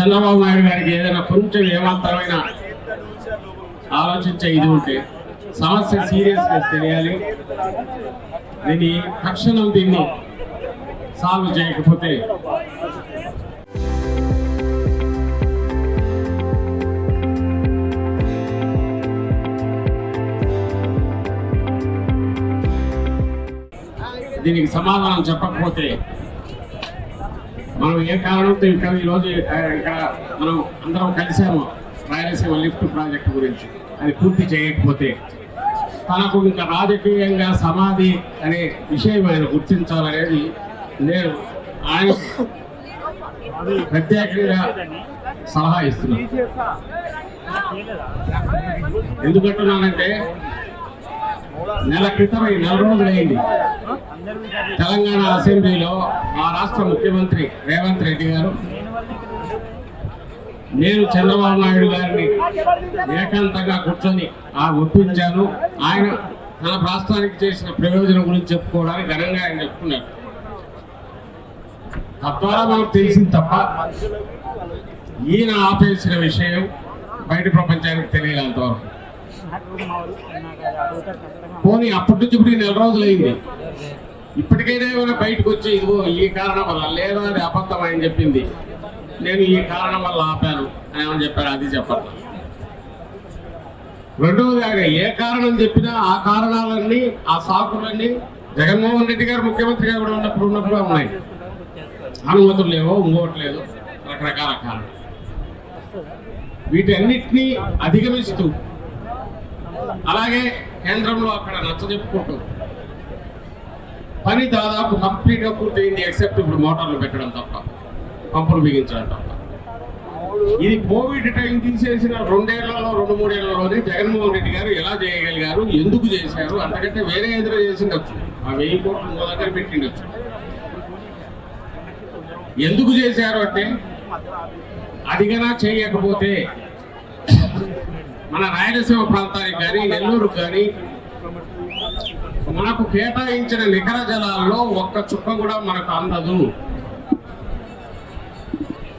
చంద్రబాబు నాయుడు గారికి ఏదైనా కొంచెం ఏమాత్రమైన ఆలోచించే ఇది ఉంటే సమస్య సీరియస్నెస్ తెలియాలి. తక్షణం దీన్ని సాల్వ్ చేయకపోతే దీనికి సమాధానం చెప్పకపోతే మనం ఏ కారణంతో ఇక్కడ ఈరోజు ఇక్కడ మనం అందరం కలిసాము రాయలసీమ లిఫ్ట్ ప్రాజెక్టు గురించి అది పూర్తి చేయకపోతే తనకు ఇంకా రాజకీయంగా సమాధి అనే విషయం ఆయన గుర్తించాలనేది నేను ఆయన ప్రత్యేకంగా సలహా ఇస్తున్నాను. ఎందుకంటున్నానంటే నెల రోజులైంది తెలంగాణ అసెంబ్లీలో మా రాష్ట్ర ముఖ్యమంత్రి రేవంత్ రెడ్డి గారు నేను చంద్రబాబు నాయుడు గారిని ఏకాంతంగా కూర్చొని ఒప్పించాను. ఆయన తన రాష్ట్రానికి చేసిన ప్రయోజనం గురించి చెప్పుకోవడానికి ఘనంగా ఆయన చెప్పుకున్నారు. తద్వారా మనకు తెలిసింది తప్ప ఈయన ఆపేసిన విషయం బయట ప్రపంచానికి తెలియనంతవరకు. పోనీ అప్పటి నుంచి ఇప్పుడు 4 రోజులైంది. ఇప్పటికైనా ఏమైనా బయటకు వచ్చి ఇదిగో ఈ కారణం వల్ల లేదా అది అబద్ధం అని చెప్పింది, నేను ఈ కారణం వల్ల ఆపాను అని ఏమని చెప్పారు అది చెప్పాలి. రెండవది ఆయన ఏ కారణం చెప్పినా ఆ కారణాలన్నీ ఆ సాకులన్నీ జగన్మోహన్ రెడ్డి గారు ముఖ్యమంత్రిగా కూడా ఉన్నప్పుడు ఉన్నాయి. అనుమతులు లేవో ఇంకోటి లేదు రకరకాల కారణం. వీటన్నిటినీ అధిగమిస్తూ అలాగే కేంద్రంలో అక్కడ నచ్చజెప్పుకుంటూ పని దాదాపు కంప్లీట్ గా పూర్తయింది. ఎక్సెప్ట్ ఇప్పుడు మోటార్లు పెట్టడం తప్ప, పంపులు బిగించడం తప్ప. ఇది కోవిడ్ టైం తీసేసిన 2 ఏళ్లలో 2-3 ఏళ్లలోనే జగన్మోహన్ రెడ్డి గారు ఎలా చేయగలిగారు, ఎందుకు చేశారు, అంతకంటే వేరే ఎదురు చేసిండొచ్చు. ఆ 1000 కోట్లు ఇంకో దగ్గర పెట్టిండొచ్చు. ఎందుకు చేశారు అంటే అదిగనా చేయకపోతే మన రాయలసీమ ప్రాంతానికి కానీ నెల్లూరుకు కానీ మనకు కేటాయించిన నికర జలాల్లో ఒక్క చుక్క కూడా మనకు అందదు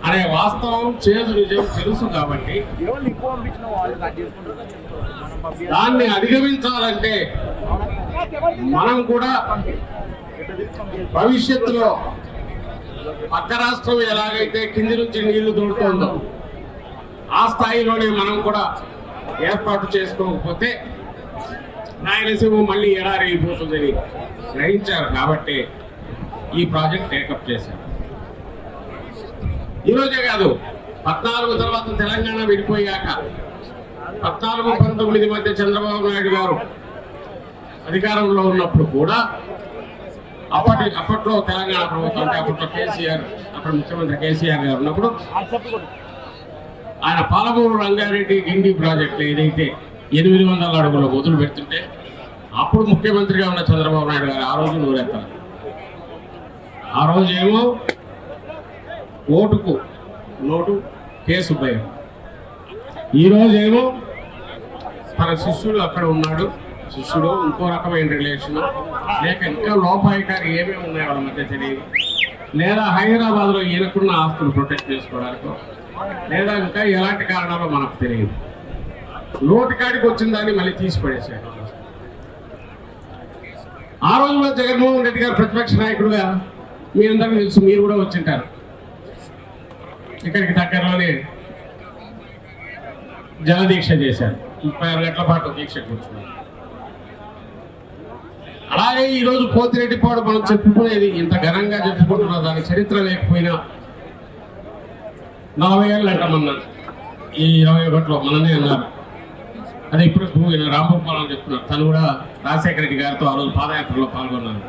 అనే వాస్తవం చేదు నిజం తెలుసు. కాబట్టి దాన్ని అధిగమించాలంటే మనం కూడా భవిష్యత్తులో పక్క రాష్ట్రం ఎలాగైతే కింది నుంచి నీళ్లు దొరుకుతుందో ఆ స్థాయిలోనే మనం కూడా ఏర్పాటు చేసుకోకపోతే రాయలసీమ మళ్ళీ ఎడారి అయిపోతుందని గ్రహించారు. కాబట్టి ఈ ప్రాజెక్ట్ టేకప్ చేశారు. ఈరోజే కాదు, 14 తర్వాత తెలంగాణ విడిపోయాక 14-19 మధ్య చంద్రబాబు నాయుడు గారు అధికారంలో ఉన్నప్పుడు కూడా అప్పట్లో తెలంగాణ ప్రభుత్వం అంటే అప్పట్లో కేసీఆర్, అప్పుడు ముఖ్యమంత్రి కేసీఆర్ గారు ఉన్నప్పుడు ఆయన పాలమూరు రంగారెడ్డి గిండి ప్రాజెక్టులు ఏదైతే 800 అడుగులు మొదలు పెడుతుంటే అప్పుడు ముఖ్యమంత్రిగా ఉన్న చంద్రబాబు నాయుడు గారు ఆ రోజు నూరెత్తారు. ఆ రోజు ఏమో ఓటుకు నోటు కేసు భయం, ఈ రోజేమో తన శిష్యుడు అక్కడ ఉన్నాడు, శిష్యుడు ఇంకో రకమైన రిలేషన్, లేక ఇంకా లోపాయికారి ఏమేమి ఉన్నాయి వాళ్ళ మధ్య తెలియదు, లేదా హైదరాబాద్లో ఈయనకున్న ఆస్తులు ప్రొటెక్ట్ చేసుకోవడానికో, లేదా ఇంకా ఎలాంటి కారణాలు మనకు తెలియదు. నోటికాడికి వచ్చిన దాన్ని మళ్ళీ తీసి పడేసాడు. ఆ రోజులో జగన్మోహన్ రెడ్డి గారు ప్రతిపక్ష నాయకుడుగా మీ అందరికీ తెలుసు, మీరు కూడా వచ్చింటారు. ఇక్కడికి దగ్గరలోనే జలదీక్ష చేశారు, 36 గంటల పాటు దీక్ష కూర్చున్నారు. అలాగే ఈరోజు పోతిరెడ్డిపాడు మనం చెప్పుకునేది ఇంత ఘనంగా చెప్పుకుంటున్నా దాని చరిత్ర లేకపోయినా 40 ఏళ్ళు అంటామన్నారు. ఈ 21లో మననే అన్నారు. అదే ఇప్పుడు రాంభూపాల్ అని చెప్తున్నారు. తను కూడా రాజశేఖర రెడ్డి గారితో ఆ రోజు పాదయాత్రలో పాల్గొన్నారు.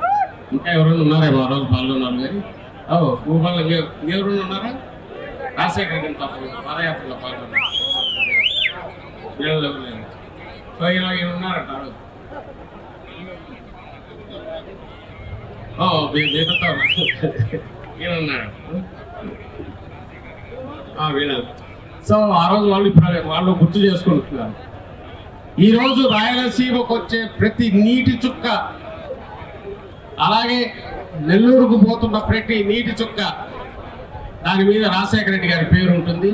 ఇంకా ఎవరైనా ఉన్నారేమో ఆ రోజు పాల్గొన్నారు. కానీ భూపాల్ ఎవరైనా ఉన్నారా? రాజశేఖర రెడ్డి పాదయాత్రలో పాల్గొన్నారు. సో ఇలా ఉన్నారట ఆ రోజు. ఈయనున్నాడు. వీళ్ళు సో ఆ రోజు వాళ్ళు గుర్తు చేసుకుంటున్నారు. ఈరోజు రాయలసీమకు వచ్చే ప్రతి నీటి చుక్క, అలాగే నెల్లూరుకు పోతున్న ప్రతి నీటి చుక్క దాని మీద రాజశేఖర రెడ్డి గారి పేరు ఉంటుంది,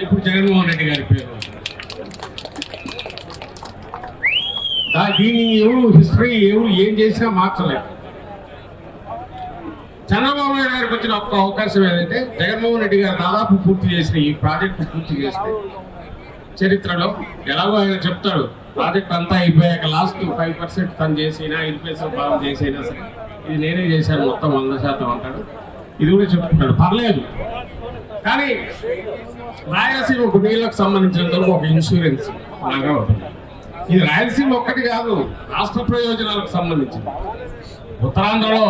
ఇప్పుడు జగన్మోహన్ రెడ్డి గారి పేరు ఉంటుంది. దీన్ని ఎవరు హిస్టరీ ఎవరు ఏం చేసినా మార్చలేదు. చంద్రబాబు నాయుడు గారికి వచ్చిన ఒక్క అవకాశం ఏదంటే జగన్మోహన్ రెడ్డి గారు దాదాపు పూర్తి చేసిన ఈ ప్రాజెక్టు పూర్తి చేస్తే చరిత్రలో ఎలాగో ఆయన చెప్తాడు, ప్రాజెక్ట్ అంతా అయిపోయాక లాస్ట్ 5% తను చేసినా 5% భాగం చేసినా సరే ఇది నేనే చేశాను మొత్తం 100% అంటాడు. ఇది కూడా చెప్తున్నాడు, పర్లేదు. కానీ రాయలసీమకు నీళ్ళకు సంబంధించినందుకు ఒక ఇన్సూరెన్స్ లాగా ఉంటుంది. ఇది రాయలసీమ ఒక్కటి కాదు, రాష్ట్ర ప్రయోజనాలకు సంబంధించింది. ఉత్తరాంధ్రలో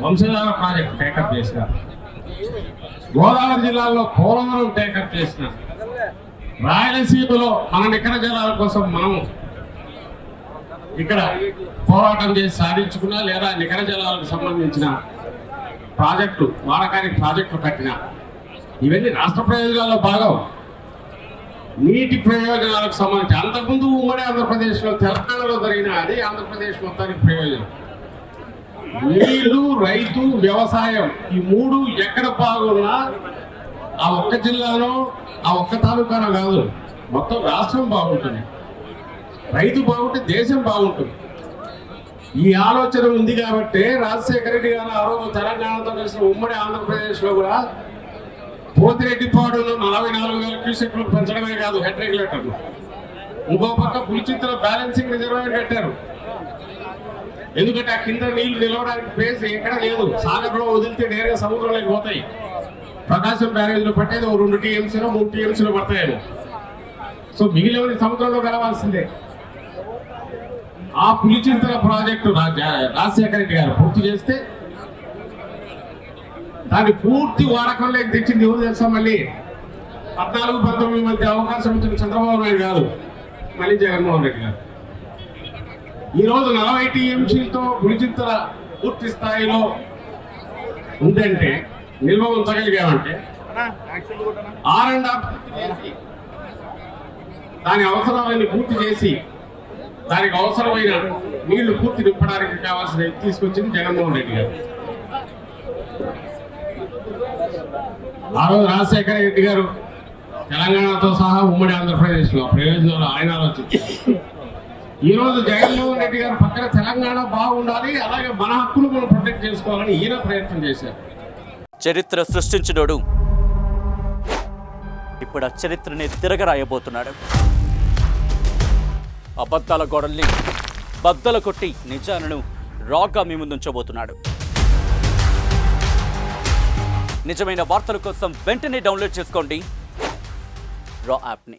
వంశధార ప్రాజెక్టు టేకప్ చేసినారు, గోదావరి జిల్లాలో పోలవరం టేకప్ చేసినారు, రాయలసీమలో మన నికర జలాల కోసం మనం ఇక్కడ పోరాటం చేసి సాధించుకున్నా, లేదా నికర జలాలకు సంబంధించిన ప్రాజెక్టు వాడకానికి ప్రాజెక్టులు కట్టినా ఇవన్నీ రాష్ట్ర ప్రయోజనాల్లో భాగం. నీటి ప్రయోజనాలకు సంబంధించి అంతకుముందు ఉమ్మడి ఆంధ్రప్రదేశ్లో తెలంగాణలో జరిగిన అది ఆంధ్రప్రదేశ్ మొత్తానికి ప్రయోజనం. నీళ్లు, రైతు, వ్యవసాయం ఈ మూడు ఎక్కడ బాగున్నా ఆ ఒక్క జిల్లాలో ఆ ఒక్క తాలూకాలో కాదు, మొత్తం రాష్ట్రం బాగుంటుంది. రైతు బాగుంటే దేశం బాగుంటుంది. ఈ ఆలోచన ఉంది కాబట్టి రాజశేఖర రెడ్డి గారు ఆ రోజు తెలంగాణతో కలిసిన ఉమ్మడి ఆంధ్రప్రదేశ్లో కూడా పోతిరెడ్డిపాడును 44,000 క్యూసెక్లు పెంచడమే కాదు హెడ్ రెగ్యులేటర్లు, ఇంకో పక్క పులిచింతల బ్యాలెన్సింగ్ రిజర్వాయర్ కట్టారు. ఎందుకంటే ఆ కింద నీళ్లు నిలవడానికి ప్లేస్ ఎక్కడ లేదు, సాగర్లో వదిలితే నేరుగా సముద్రంలోకి పోతాయి. ప్రకాశం బ్యారేజ్లో పట్టేది 2 TMCలో 3 TMCలో పడతాయేమో. సో మిగిలిన సముద్రంలో కలవాల్సిందే. ఆ పులిచింతల ప్రాజెక్టు రాజశేఖర రెడ్డి గారు పూర్తి చేస్తే దాన్ని పూర్తి వాడకంలోకి తెచ్చింది ఎవరు తెలుసా? మళ్ళీ 14-19 మధ్య అవకాశం ఇచ్చిన చంద్రబాబు నాయుడు గారు, మళ్ళీ జగన్మోహన్ రెడ్డి గారు. ఈరోజు 40 TMCలతో పులిచింతల పూర్తి స్థాయిలో ఉందంటే, నిల్వ ఉంచగలిగామంటే దాని అవసరాలని పూర్తి చేసి దానికి అవసరమైన నీళ్లు పూర్తి నింపడానికి కావాల్సిన తీసుకొచ్చింది జగన్మోహన్ రెడ్డి గారు. ఆ రోజు రాజశేఖర రెడ్డి గారు తెలంగాణతో సహా ఉమ్మడి ఆంధ్రప్రదేశ్లో ప్రయోజనాలు ఆయన ఆలోచించారు. ఈ రోజు జగన్మోహన్ రెడ్డి గారు పక్కన తెలంగాణ బాగుండాలి, అలాగే మన హక్కులు మనం ప్రొటెక్ట్ చేసుకోవాలని ఈయన ప్రయత్నం చేశారు. చరిత్ర సృష్టించినోడు ఇప్పుడు ఆ చరిత్రని తిరగరాయబోతున్నాడు. అబద్ధాల గోడల్ని బద్దలు కొట్టి నిజాలను రాగా మీ ముందుంచబోతున్నాడు. నిజమైన వార్తల కోసం వెంటనే డౌన్లోడ్ చేసుకోండి రా యాప్ని.